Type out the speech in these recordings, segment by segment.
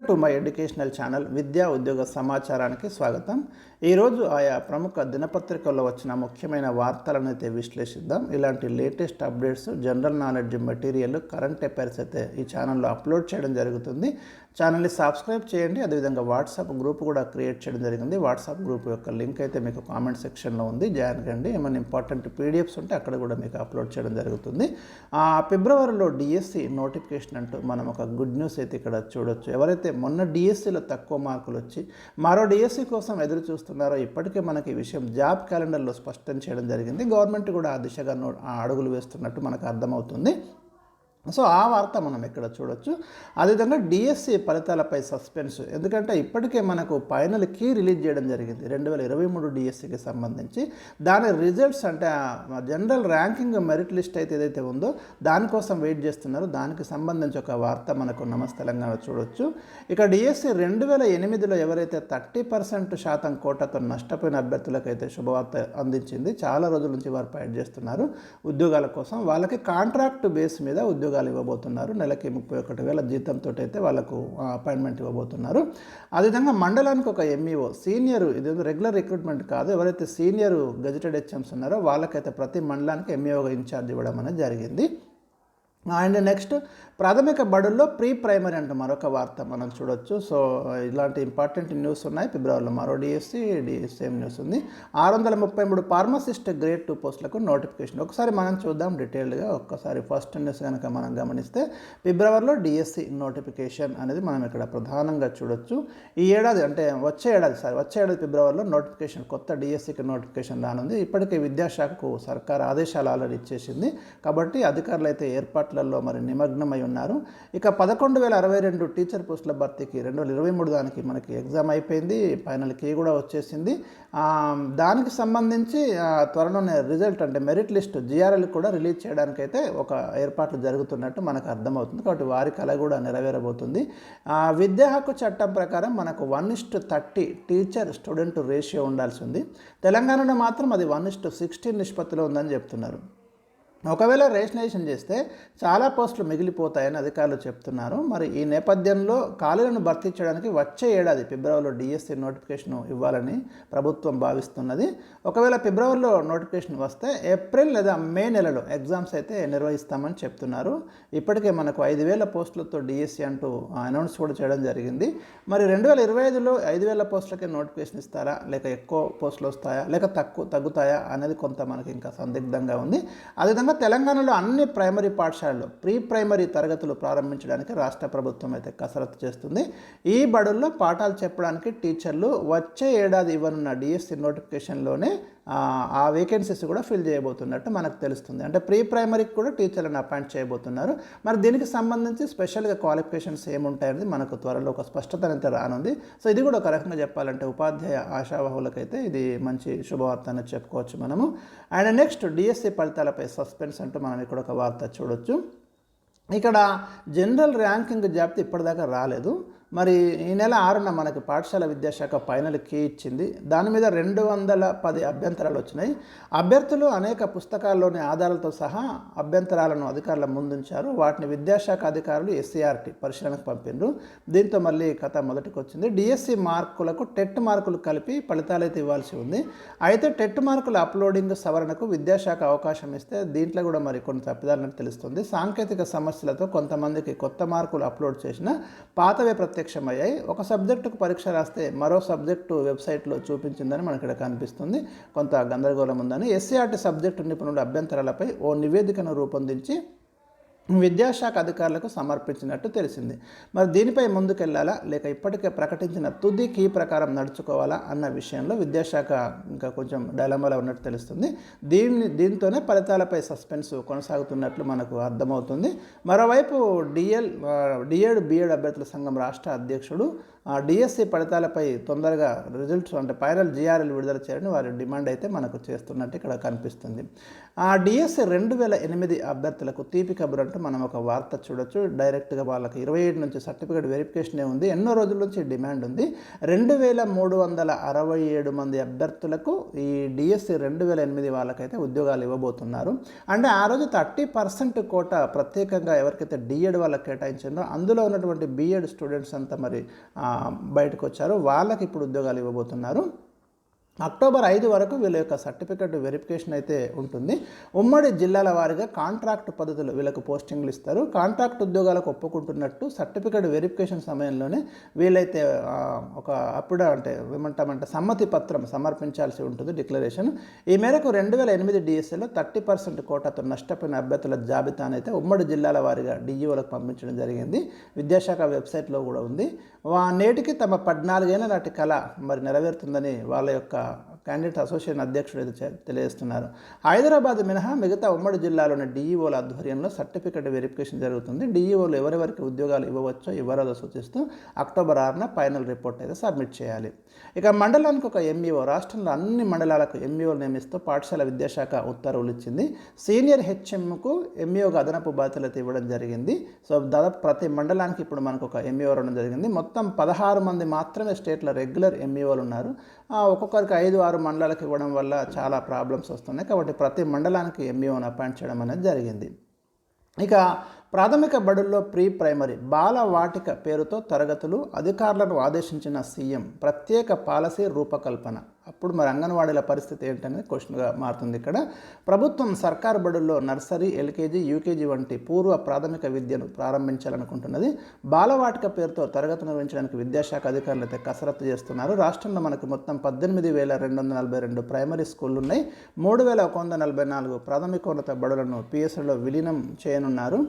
To my educational channel విద్యా ఉద్యోగ సమాచారానికి స్వాగతం. ఈరోజు ఆయా ప్రముఖ దినపత్రికల్లో వచ్చిన ముఖ్యమైన వార్తలను అయితే విశ్లేషిద్దాం. ఇలాంటి latest updates, general knowledge material, current affairs అయితే ఈ ఛానల్లో అప్లోడ్ చేయడం జరుగుతుంది. ఛానల్ని సబ్స్క్రైబ్ చేయండి. అదేవిధంగా వాట్సాప్ గ్రూప్ కూడా క్రియేట్ చేయడం జరిగింది. వాట్సాప్ గ్రూప్ యొక్క లింక్ అయితే మీకు కామెంట్ సెక్షన్లో ఉంది, జాయిన్ కండి. ఏమైనా ఇంపార్టెంట్ పీడిఎఫ్స్ ఉంటే అక్కడ కూడా మీకు అప్లోడ్ చేయడం జరుగుతుంది. ఫిబ్రవరిలో డిఎస్సి నోటిఫికేషన్ అంటూ మనం ఒక గుడ్ న్యూస్ అయితే ఇక్కడ చూడొచ్చు. ఎవరైతే మొన్న డిఎస్సిలో తక్కువ మార్కులు వచ్చి మరో డిఎస్సి కోసం ఎదురు చూస్తున్నారో ఇప్పటికే మనకి ఈ విషయం జాబ్ క్యాలెండర్లో స్పష్టం చేయడం జరిగింది. గవర్నమెంట్ కూడా ఆ దిశగా అడుగులు వేస్తున్నట్టు మనకు అర్థమవుతుంది. సో ఆ వార్త మనం ఇక్కడ చూడొచ్చు. అదేవిధంగా డిఎస్సి ఫలితాలపై సస్పెన్స్, ఎందుకంటే ఇప్పటికే మనకు ఫైనల్ కీ రిలీజ్ చేయడం జరిగింది 2023 డిఎస్సికి సంబంధించి. దాని రిజల్ట్స్ అంటే జనరల్ ర్యాంకింగ్ మెరిట్ లిస్ట్ అయితే ఏదైతే ఉందో దానికోసం వెయిట్ చేస్తున్నారు. దానికి సంబంధించి ఒక వార్త మనకు నమస్తే తెలంగాణ చూడొచ్చు. ఇక డిఎస్సి 2008లో ఎవరైతే 30% కోటాతో నష్టపోయిన అభ్యర్థులకైతే శుభవార్త అందించింది. చాలా రోజుల నుంచి వారు ఫైట్ చేస్తున్నారు ఉద్యోగాల కోసం. వాళ్ళకి కాంట్రాక్ట్ బేస్ మీద ఉద్యోగాలు ఇవ్వబోతున్నారు. నెలకి 31,000 జీతంతో అయితే వాళ్ళకు అపాయింట్మెంట్ ఇవ్వబోతున్నారు. అదేవిధంగా మండలానికి ఒక ఎంఈఓ సీనియర్, ఇది రెగ్యులర్ రిక్రూట్మెంట్ కాదు, ఎవరైతే సీనియర్ గెజిటెడ్ హెచ్ఎంస్ ఉన్నారో వాళ్ళకైతే ప్రతి మండలానికి ఎంఈఓగా ఇన్ఛార్జ్ ఇవ్వడం అనేది జరిగింది. అండ్ నెక్స్ట్ ప్రాథమిక బడుల్లో ప్రీ ప్రైమరీ అంటూ మరొక వార్త మనం చూడొచ్చు. సో ఇలాంటి ఇంపార్టెంట్ న్యూస్ ఉన్నాయి. ఫిబ్రవరిలో మరో డిఎస్సి సేమ్ న్యూస్ ఉంది. 633 ఫార్మసిస్ట్ గ్రేడ్ 2 పోస్టులకు నోటిఫికేషన్. ఒకసారి మనం చూద్దాం డీటెయిల్డ్గా. ఒక్కసారి ఫస్ట్ న్యూస్ కనుక మనం గమనిస్తే ఫిబ్రవరిలో డిఎస్సి నోటిఫికేషన్ అనేది మనం ఇక్కడ ప్రధానంగా చూడొచ్చు. ఈ ఏడాది అంటే వచ్చే ఏడాది ఫిబ్రవరిలో నోటిఫికేషన్, కొత్త డిఎస్సికి నోటిఫికేషన్ రానుంది. ఇప్పటికే విద్యాశాఖకు సర్కార్ ఆదేశాలు ఆల్రెడీ ఇచ్చేసింది. కాబట్టి అధికారులు అయితే ఏర్పాట్లలో మరి నిమగ్నమై ఉన్నారు. ఇక 11,062 టీచర్ పోస్టుల భర్తీకి 2023 దానికి మనకి ఎగ్జామ్ అయిపోయింది. ఫైనల్ కీ కూడా వచ్చేసింది. దానికి సంబంధించి త్వరలోనే రిజల్ట్ అంటే మెరిట్ లిస్ట్ జిఆర్ఎల్ కూడా రిలీజ్ చేయడానికైతే ఒక ఏర్పాట్లు జరుగుతున్నట్టు మనకు అర్థమవుతుంది. కాబట్టి వారి కళ కూడా నెరవేరబోతుంది. విద్యా హక్కు చట్టం ప్రకారం మనకు 1:30 టీచర్ స్టూడెంట్ రేషియో ఉండాల్సి ఉంది. తెలంగాణలో మాత్రం అది 1:16 నిష్పత్తిలో ఉందని చెప్తున్నారు. ఒకవేళ రేషనలైజేషన్ చేస్తే చాలా పోస్టులు మిగిలిపోతాయని అధికారులు చెప్తున్నారు. మరి ఈ నేపథ్యంలో ఖాళీలను భర్తీ చేయడానికి వచ్చే ఏడాది ఫిబ్రవరిలో డిఎస్సి నోటిఫికేషన్ ఇవ్వాలని ప్రభుత్వం భావిస్తున్నది. ఒకవేళ ఫిబ్రవరిలో నోటిఫికేషన్ వస్తే ఏప్రిల్ లేదా మే నెలలో ఎగ్జామ్స్ అయితే నిర్వహిస్తామని చెప్తున్నారు. ఇప్పటికే మనకు 5,000 పోస్టులతో డిఎస్సి అంటూ అనౌన్స్ కూడా చేయడం జరిగింది. మరి 2025లో 5,000 పోస్టులకే నోటిఫికేషన్ ఇస్తారా, లేక ఎక్కువ పోస్టులు వస్తాయా, లేక తగ్గుతాయా అనేది కొంత మనకి ఇంకా సందిగ్ధంగా ఉంది. అదేవిధంగా తెలంగాణలో అన్ని ప్రైమరీ పాఠశాలల్లో ప్రీ ప్రైమరీ తరగతులు ప్రారంభించడానికి రాష్ట్ర ప్రభుత్వం అయితే కసరత్తు చేస్తుంది. ఈ బడుల్లో పాఠాలు చెప్పడానికి టీచర్లు వచ్చే ఏడాది ఇవ్వనున్న డిఎస్సి నోటిఫికేషన్లోనే ఆ వేకెన్సీస్ కూడా ఫిల్ చేయబోతున్నట్టు మనకు తెలుస్తుంది. అంటే ప్రీ ప్రైమరీకి కూడా టీచర్లను అపాయింట్ చేయబోతున్నారు. మరి దీనికి సంబంధించి స్పెషల్గా క్వాలిఫికేషన్స్ ఏముంటాయనేది మనకు త్వరలో ఒక స్పష్టత అయితే రానుంది. సో ఇది కూడా ఒక రకంగా చెప్పాలంటే ఉపాధ్యాయ ఆశావహులకైతే ఇది మంచి శుభవార్త అని చెప్పుకోవచ్చు మనము. అండ్ నెక్స్ట్ డిఎస్సి ఫలితాలపై సస్పెన్స్ అంటూ మనం ఇక్కడ ఒక వార్త చూడొచ్చు. ఇక్కడ జనరల్ ర్యాంకింగ్ జాబితా ఇప్పటిదాకా రాలేదు. మరి ఈ నెల 6న మనకి పాఠశాల విద్యాశాఖ ఫైనల్ కీ ఇచ్చింది. దాని మీద 210 అభ్యంతరాలు వచ్చినాయి. అభ్యర్థులు అనేక పుస్తకాల్లోని ఆధారాలతో సహా అభ్యంతరాలను అధికారుల ముందుంచారు. వాటిని విద్యాశాఖ అధికారులు ఎస్సీఆర్టీ పరిశీలనకు పంపిండ్రు. దీంతో మళ్ళీ కథ మొదటికి వచ్చింది. డిఎస్సి మార్కులకు టెట్ మార్కులు కలిపి ఫలితాలు అయితే ఇవ్వాల్సి ఉంది. అయితే టెట్ మార్కుల అప్లోడింగ్ సవరణకు విద్యాశాఖ అవకాశం ఇస్తే దీంట్లో కూడా మరి కొన్ని తప్పిదాలని తెలుస్తుంది. సాంకేతిక సమస్యలతో కొంతమందికి కొత్త మార్కులు అప్లోడ్ చేసిన పాతవే ప్రత్యక్షమయ్యాయి. ఒక సబ్జెక్టుకు పరీక్ష రాస్తే మరో సబ్జెక్టు వెబ్సైట్లో చూపించిందని మనకి ఇక్కడ కనిపిస్తుంది. కొంత గందరగోళం ఉందని ఎస్సీఆర్టీ సబ్జెక్టు నిపుణుల అభ్యంతరాలపై ఓ నివేదికను రూపొందించి విద్యాశాఖ అధికారులకు సమర్పించినట్టు తెలిసింది. మరి దీనిపై ముందుకెళ్లాలా, లేక ఇప్పటికే ప్రకటించిన తుది కీ ప్రకారం నడుచుకోవాలా అన్న విషయంలో విద్యాశాఖ ఇంకా కొంచెం డైలమాలో ఉన్నట్టు తెలుస్తుంది. దీంతోనే ఫలితాలపై సస్పెన్స్ కొనసాగుతున్నట్లు మనకు అర్థమవుతుంది. మరోవైపు డిఎడ్ బిఎడ్ అభ్యర్థుల సంఘం రాష్ట్ర అధ్యక్షుడు డిఎస్సి ఫలితాలపై తొందరగా రిజల్ట్స్ అంటే ఫైనల్ జిఆర్ఎల్ విడుదల చేయాలని వారి డిమాండ్ అయితే మనకు చేస్తున్నట్టు ఇక్కడ కనిపిస్తుంది. డిఎస్సి 2008 అభ్యర్థులకు తీపి కబురు అంటూ అంటూ మనం ఒక వార్త చూడొచ్చు. డైరెక్ట్గా వాళ్ళకి 27 నుంచి సర్టిఫికేట్ వెరిఫికేషనే ఉంది. ఎన్నో రోజుల నుంచి డిమాండ్ ఉంది. 2367 మంది అభ్యర్థులకు ఈ డిఎస్సి 2008 వాళ్ళకైతే ఉద్యోగాలు ఇవ్వబోతున్నారు. అంటే ఆ రోజు 30% కోట ప్రత్యేకంగా ఎవరికైతే డిఎడ్ వాళ్ళకి కేటాయించిందో అందులో ఉన్నటువంటి బిఎడ్ స్టూడెంట్స్ అంతా మరి బయటకు వచ్చారు. వాళ్ళకి ఇప్పుడు ఉద్యోగాలు ఇవ్వబోతున్నారు. అక్టోబర్ 5 వరకు వీళ్ళ యొక్క సర్టిఫికెట్ వెరిఫికేషన్ అయితే ఉంటుంది. ఉమ్మడి జిల్లాల వారీగా కాంట్రాక్ట్ పద్ధతులు వీళ్ళకు పోస్టింగ్లు ఇస్తారు. కాంట్రాక్ట్ ఉద్యోగాలకు ఒప్పుకుంటున్నట్టు సర్టిఫికెట్ వెరిఫికేషన్ సమయంలోనే వీళ్ళైతే ఒక ఏమంటామంటే సమ్మతి పత్రం సమర్పించాల్సి ఉంటుంది, డిక్లరేషన్. ఈ మేరకు 2008 డిఎస్ఏలో 30% కోటాతో నష్టపోయిన అభ్యర్థుల జాబితానైతే ఉమ్మడి జిల్లాల వారీగా డిఈఓలకు పంపించడం జరిగింది. విద్యాశాఖ వెబ్సైట్లో కూడా ఉంది. నేటికి తమ 14 ఏళ్ల నాటి కళ మరి నెరవేరుతుందని వాళ్ళ యొక్క క్యాండిడేట్ అసోసియేషన్ అధ్యక్షుడు అయితే తెలియజేస్తున్నారు. హైదరాబాద్ మినహా మిగతా ఉమ్మడి జిల్లాలోని డిఈఓల ఆధ్వర్యంలో సర్టిఫికెట్ వెరిఫికేషన్ జరుగుతుంది. డిఈఓలు ఎవరెవరికి ఉద్యోగాలు ఇవ్వవచ్చో ఇవ్వరాదో సూచిస్తూ అక్టోబర్ 6న ఫైనల్ రిపోర్ట్ అయితే సబ్మిట్ చేయాలి. ఇక మండలానికి ఒక ఎంఈఓ, రాష్ట్రంలో అన్ని మండలాలకు ఎంఈఓలు నియమిస్తూ పాఠశాల విద్యాశాఖ ఉత్తర్వులు ఇచ్చింది. సీనియర్ హెచ్ఎంకు ఎంఈఓగా అదనపు బాధ్యతలు ఇవ్వడం జరిగింది. సో దాదాపు ప్రతి మండలానికి ఇప్పుడు మనకు ఒక ఎంఈఓ రావడం జరిగింది. మొత్తం 16 మంది మాత్రమే స్టేట్లో రెగ్యులర్ ఎంఈఓలు ఉన్నారు. ఒక్కొక్కరికి 5-6 మండలాలకు ఇవ్వడం వల్ల చాలా ప్రాబ్లమ్స్ వస్తున్నాయి. కాబట్టి ప్రతి మండలానికి ఎంఈఓను అపాయింట్ చేయడం అనేది జరిగింది. ఇక ప్రాథమిక బడుల్లో ప్రీ ప్రైమరీ బాలవాటిక పేరుతో తరగతులు అధికారులను ఆదేశించిన సీఎం, ప్రత్యేక పాలసీ రూపకల్పన. అప్పుడు మరి అంగన్వాడీల పరిస్థితి ఏంటనేది క్వశ్చన్గా మారుతుంది. ఇక్కడ ప్రభుత్వం సర్కారు బడుల్లో నర్సరీ, ఎల్కేజీ, యూకేజీ వంటి పూర్వ ప్రాథమిక విద్యను ప్రారంభించాలనుకుంటున్నది. బాలవాటిక పేరుతో తరగతులు నిర్వహించడానికి విద్యాశాఖ అధికారులు అయితే కసరత్తు చేస్తున్నారు. రాష్ట్రంలో మనకు మొత్తం 18,242 ప్రైమరీ స్కూళ్ళు ఉన్నాయి. 3,144 ప్రాథమికోన్నత బడులను పిఎస్లో విలీనం చేయనున్నారు.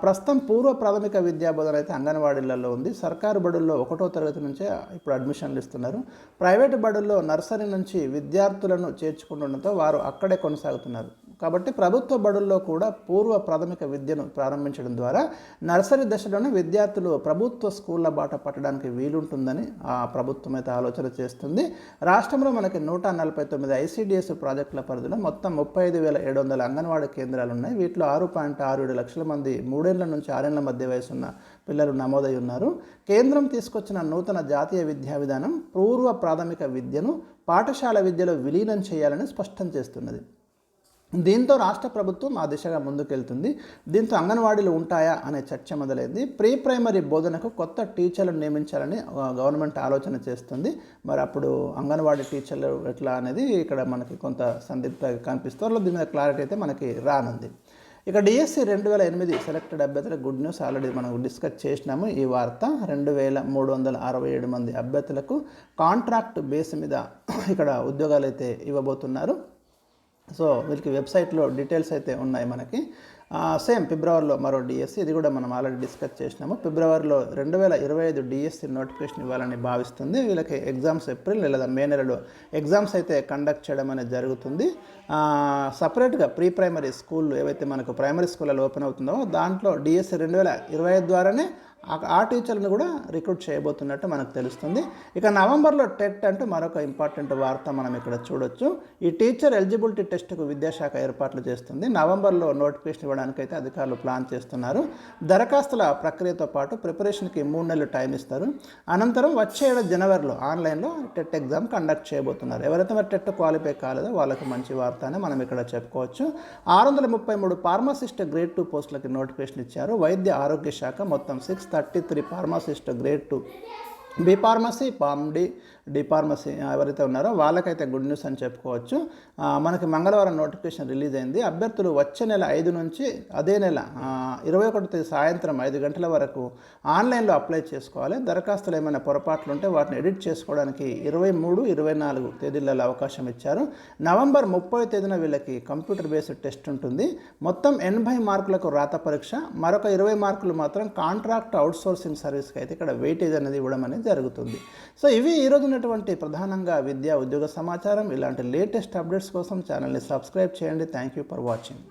ప్రస్తుతం పూర్వ ప్రాథమిక విద్యా బోధన అయితే అంగన్వాడీలలో ఉంది. సర్కారు బడుల్లో 1వ తరగతి నుంచే ఇప్పుడు అడ్మిషన్లు ఇస్తున్నారు. ప్రైవేటు బడుల్లో నర్సరీ నుంచి విద్యార్థులను చేర్చుకుంటుండటంతో వారు అక్కడే కొనసాగుతున్నారు. కాబట్టి ప్రభుత్వ బడుల్లో కూడా పూర్వ ప్రాథమిక విద్యను ప్రారంభించడం ద్వారా నర్సరీ దశలోనే విద్యార్థులు ప్రభుత్వ స్కూళ్ళ బాట పట్టడానికి వీలుంటుందని ప్రభుత్వం అయితే ఆలోచన చేస్తుంది. రాష్ట్రంలో మనకి 149 ఐసీడీఎస్ ప్రాజెక్టుల పరిధిలో మొత్తం 35,700 అంగన్వాడీ కేంద్రాలు ఉన్నాయి. వీటిలో 6.67 లక్షల మంది 3 ఏళ్ల నుంచి 6 ఏళ్ల మధ్య వయసున్న పిల్లలు నమోదై ఉన్నారు. కేంద్రం తీసుకొచ్చిన నూతన జాతీయ విద్యా విధానం పూర్వ ప్రాథమిక విద్యను పాఠశాల విద్యలో విలీనం చేయాలని స్పష్టం చేస్తున్నది. దీంతో రాష్ట్ర ప్రభుత్వం ఆ దిశగా ముందుకెళ్తుంది. దీంతో అంగన్వాడీలు ఉంటాయా అనే చర్చ మొదలైంది. ప్రీ ప్రైమరీ బోధనకు కొత్త టీచర్లను నియమించాలని గవర్నమెంట్ ఆలోచన చేస్తుంది. మరి అప్పుడు అంగన్వాడీ టీచర్లు ఎట్లా అనేది ఇక్కడ మనకి కొంత సందిగ్ధంగా కనిపిస్తుంది. దీని మీద క్లారిటీ అయితే మనకి రానుంది. ఇక డిఎస్సి 2008 సెలెక్టెడ్ అభ్యర్థుల గుడ్ న్యూస్ ఆల్రెడీ మనం డిస్కస్ చేసినాము. ఈ వార్త 2367 మంది అభ్యర్థులకు కాంట్రాక్ట్ బేస్ మీద ఇక్కడ ఉద్యోగాలు అయితే ఇవ్వబోతున్నారు. సో వీళ్ళకి వెబ్సైట్లో డీటెయిల్స్ అయితే ఉన్నాయి మనకి. సేమ్ ఫిబ్రవరిలో మరో డిఎస్సి, ఇది కూడా మనం ఆల్రెడీ డిస్కస్ చేసినాము. ఫిబ్రవరిలో 2025 డిఎస్సి నోటిఫికేషన్ ఇవ్వాలని భావిస్తుంది. వీళ్ళకి ఎగ్జామ్స్ ఏప్రిల్ లేదా మే నెలలో ఎగ్జామ్స్ అయితే కండక్ట్ చేయడం అనేది జరుగుతుంది. సపరేట్గా ప్రీ ప్రైమరీ స్కూళ్ళు ఏవైతే మనకు ప్రైమరీ స్కూల్లో ఓపెన్ అవుతుందో దాంట్లో డిఎస్సి 2025 ద్వారానే ఆ టీచర్లను కూడా రిక్రూట్ చేయబోతున్నట్టు మనకు తెలుస్తుంది. ఇక నవంబర్లో టెట్ అంటూ మరొక ఇంపార్టెంట్ వార్త మనం ఇక్కడ చూడొచ్చు. ఈ టీచర్ ఎలిజిబిలిటీ టెస్ట్కు విద్యాశాఖ ఏర్పాట్లు చేస్తుంది. నవంబర్లో నోటిఫికేషన్ ఇవ్వడానికి అయితే అధికారులు ప్లాన్ చేస్తున్నారు. దరఖాస్తుల ప్రక్రియతో పాటు ప్రిపరేషన్కి 3 నెలలు టైం ఇస్తారు. అనంతరం వచ్చే ఏడాది జనవరిలో ఆన్లైన్లో టెట్ ఎగ్జామ్ కండక్ట్ చేయబోతున్నారు. ఎవరైతే మరి టెట్ క్వాలిఫై కాలేదో వాళ్ళకి మంచి వార్త అని మనం ఇక్కడ చెప్పుకోవచ్చు. 633 ఫార్మసిస్ట్ గ్రేడ్ 2 పోస్టులకి నోటిఫికేషన్ ఇచ్చారు. వైద్య ఆరోగ్య శాఖ మొత్తం 633 pharmacist grade 2 B pharmacy, Pharm D, D pharmacy ఎవరైతే ఉన్నారో వాళ్ళకైతే గుడ్ న్యూస్ అని చెప్పుకోవచ్చు. మనకి మంగళవారం నోటిఫికేషన్ రిలీజ్ అయింది. అభ్యర్థులు వచ్చే నెల 5 నుంచి అదే నెల 21 సాయంత్రం 5 గంటల వరకు ఆన్లైన్లో అప్లై చేసుకోవాలి. దరఖాస్తులు ఏమైనా పొరపాట్లు ఉంటే వాటిని ఎడిట్ చేసుకోవడానికి 23, 24 తేదీలలో అవకాశం ఇచ్చారు. నవంబర్ 30 తేదీన వీళ్ళకి కంప్యూటర్ బేస్డ్ టెస్ట్ ఉంటుంది. మొత్తం 80 మార్కులకు రాత పరీక్ష, మరొక 20 మార్కులు మాత్రం కాంట్రాక్ట్ అవుట్సోర్సింగ్ సర్వీస్కి అయితే ఇక్కడ వెయిటేజ్ అనేది ఇవ్వడం అనేది జరుగుతుంది. సో ఇవి ఈరోజు ఉన్నటువంటి ప్రధానంగా విద్యా ఉద్యోగ సమాచారం. ఇలాంటి లేటెస్ట్ అప్డేట్స్ కోసం ఛానల్ని సబ్స్క్రైబ్ చేయండి. Thank you for watching.